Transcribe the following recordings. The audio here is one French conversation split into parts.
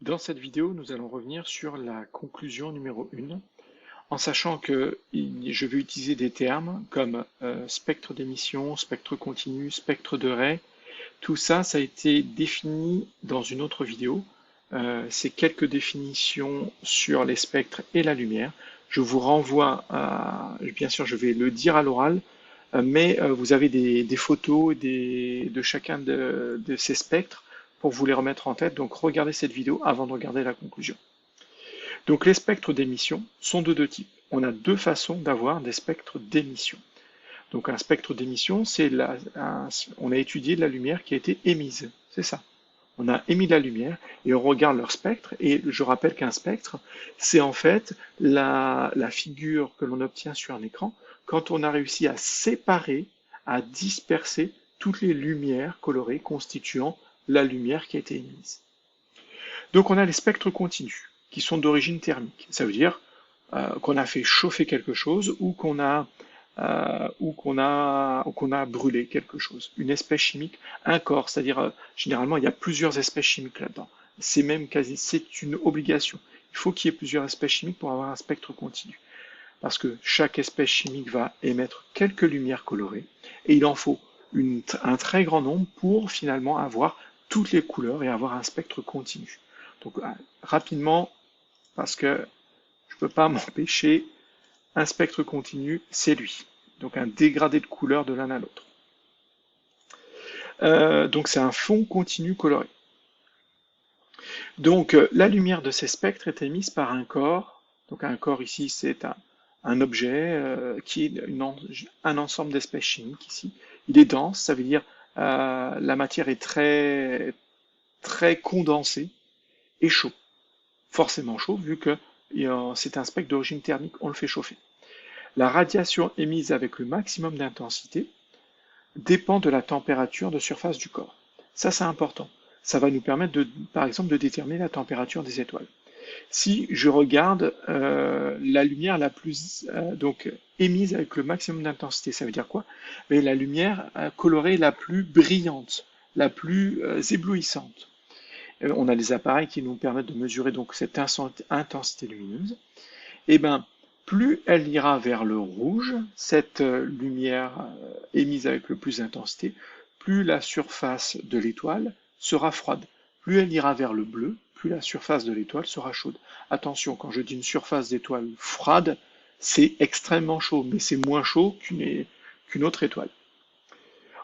Dans cette vidéo, nous allons revenir sur la conclusion numéro 1, en sachant que je vais utiliser des termes comme spectre d'émission, spectre continu, spectre de Ray. Tout ça, ça a été défini dans une autre vidéo. C'est quelques définitions sur les spectres et la lumière. Je vous renvoie à, bien sûr, je vais le dire à l'oral, mais vous avez des photos de chacun de ces spectres pour vous les remettre en tête. Donc regardez cette vidéo avant de regarder la conclusion. Donc les spectres d'émission sont de deux types. On a deux façons d'avoir des spectres d'émission. Donc un spectre d'émission, on a étudié la lumière qui a été émise. C'est ça. On a émis la lumière et on regarde leur spectre. Et je rappelle qu'un spectre, c'est en fait la figure que l'on obtient sur un écran quand on a réussi à séparer, à disperser toutes les lumières colorées constituant la lumière qui a été émise. Donc on a les spectres continus qui sont d'origine thermique. Ça veut dire qu'on a fait chauffer quelque chose ou qu'on a brûlé quelque chose, une espèce chimique, un corps, c'est-à-dire généralement il y a plusieurs espèces chimiques là-dedans. C'est une obligation. Il faut qu'il y ait plusieurs espèces chimiques pour avoir un spectre continu. Parce que chaque espèce chimique va émettre quelques lumières colorées et il en faut un très grand nombre pour finalement avoir toutes les couleurs et avoir un spectre continu. Donc rapidement, parce que je ne peux pas m'empêcher, un spectre continu, c'est lui. Donc un dégradé de couleur de l'un à l'autre. Donc c'est un fond continu coloré. Donc la lumière de ces spectres est émise par un corps. Donc un corps ici, c'est un objet qui est un ensemble d'espèces chimiques ici. Il est dense, ça veut dire la matière est très, très condensée et chaud. Forcément chaud, vu que c'est un spectre d'origine thermique, on le fait chauffer. La radiation émise avec le maximum d'intensité dépend de la température de surface du corps. Ça, c'est important. Ça va nous permettre, par exemple, de déterminer la température des étoiles. Si je regarde la lumière la plus donc émise avec le maximum d'intensité, ça veut dire quoi? Mais la lumière colorée la plus brillante, la plus éblouissante. On a des appareils qui nous permettent de mesurer donc cette intensité lumineuse. Et ben, plus elle ira vers le rouge, cette lumière émise avec le plus d'intensité, plus la surface de l'étoile sera froide. Plus elle ira vers le bleu, plus la surface de l'étoile sera chaude. Attention, quand je dis une surface d'étoile froide, c'est extrêmement chaud, mais c'est moins chaud qu'une autre étoile.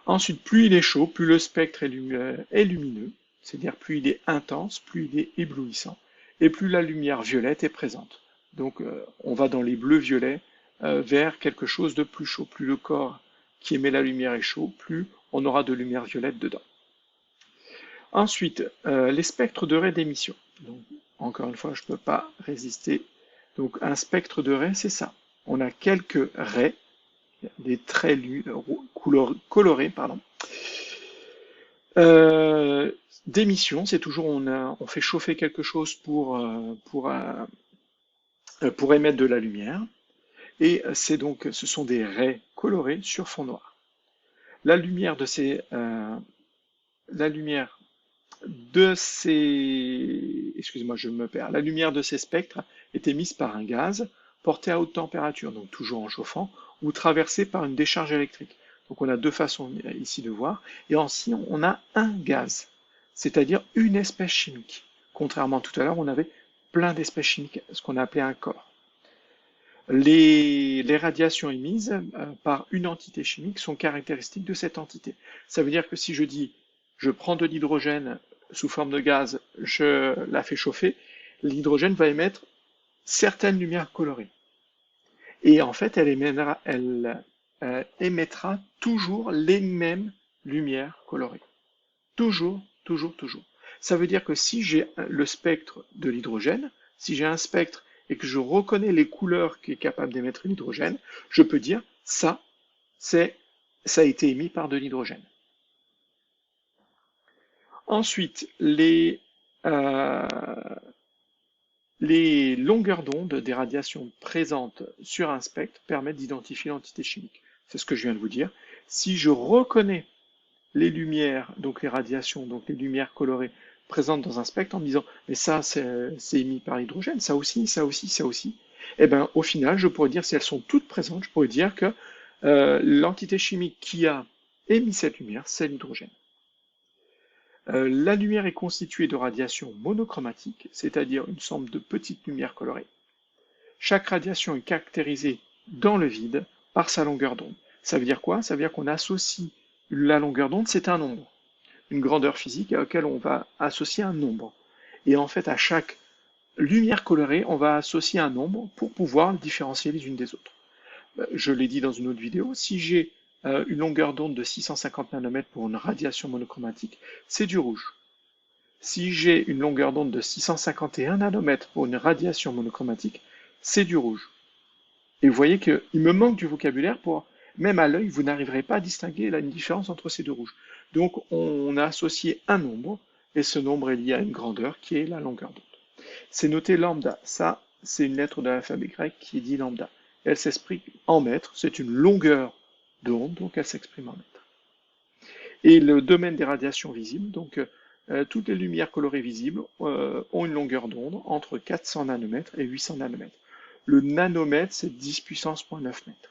Ensuite, plus il est chaud, plus le spectre est lumineux, c'est-à-dire plus il est intense, plus il est éblouissant, et plus la lumière violette est présente. Donc on va dans les bleus-violets vers quelque chose de plus chaud. Plus le corps qui émet la lumière est chaud, plus on aura de lumière violette dedans. Ensuite, les spectres de raies d'émission. Donc, encore une fois, je ne peux pas résister. Donc un spectre de raies, c'est ça. On a quelques raies, des traits colorés, pardon. D'émission, c'est toujours on fait chauffer quelque chose pour émettre de la lumière. Et ce sont des raies colorées sur fond noir. La lumière de ces excusez-moi, je me perds. La lumière de ces spectres est émise par un gaz porté à haute température, donc toujours en chauffant, ou traversé par une décharge électrique. Donc on a deux façons ici de voir. Et ainsi, on a un gaz, c'est-à-dire une espèce chimique. Contrairement à tout à l'heure, on avait plein d'espèces chimiques, ce qu'on appelait un corps. Les radiations émises par une entité chimique sont caractéristiques de cette entité. Ça veut dire que si je dis je prends de l'hydrogène sous forme de gaz, je la fais chauffer, l'hydrogène va émettre certaines lumières colorées. Et en fait, elle émettra toujours les mêmes lumières colorées. Toujours, toujours, toujours. Ça veut dire que si j'ai le spectre de l'hydrogène, si j'ai un spectre et que je reconnais les couleurs qu'est capable d'émettre l'hydrogène, je peux dire ça a été émis par de l'hydrogène. Ensuite, les longueurs d'onde des radiations présentes sur un spectre permettent d'identifier l'entité chimique. C'est ce que je viens de vous dire. Si je reconnais les lumières, donc les radiations, donc les lumières colorées présente dans un spectre en me disant, mais ça, c'est émis par l'hydrogène, ça aussi, ça aussi, ça aussi. Et bien, au final, je pourrais dire, si elles sont toutes présentes, je pourrais dire que l'entité chimique qui a émis cette lumière, c'est l'hydrogène. La lumière est constituée de radiations monochromatiques, c'est-à-dire une somme de petites lumières colorées. Chaque radiation est caractérisée dans le vide par sa longueur d'onde. Ça veut dire quoi? Ça veut dire qu'on associe la longueur d'onde, c'est un nombre, une grandeur physique à laquelle on va associer un nombre. Et en fait, à chaque lumière colorée, on va associer un nombre pour pouvoir les différencier les unes des autres. Je l'ai dit dans une autre vidéo, si j'ai une longueur d'onde de 650 nanomètres pour une radiation monochromatique, c'est du rouge. Si j'ai une longueur d'onde de 651 nanomètres pour une radiation monochromatique, c'est du rouge. Et vous voyez qu'il me manque du vocabulaire pour, même à l'œil, vous n'arriverez pas à distinguer la différence entre ces deux rouges. Donc on a associé un nombre, et ce nombre est lié à une grandeur qui est la longueur d'onde. C'est noté lambda, ça c'est une lettre de l'alphabet grec qui dit lambda. Elle s'exprime en mètres, c'est une longueur d'onde, donc elle s'exprime en mètres. Et le domaine des radiations visibles, donc toutes les lumières colorées visibles ont une longueur d'onde entre 400 nanomètres et 800 nanomètres. Le nanomètre, c'est 10 puissance 9 mètres.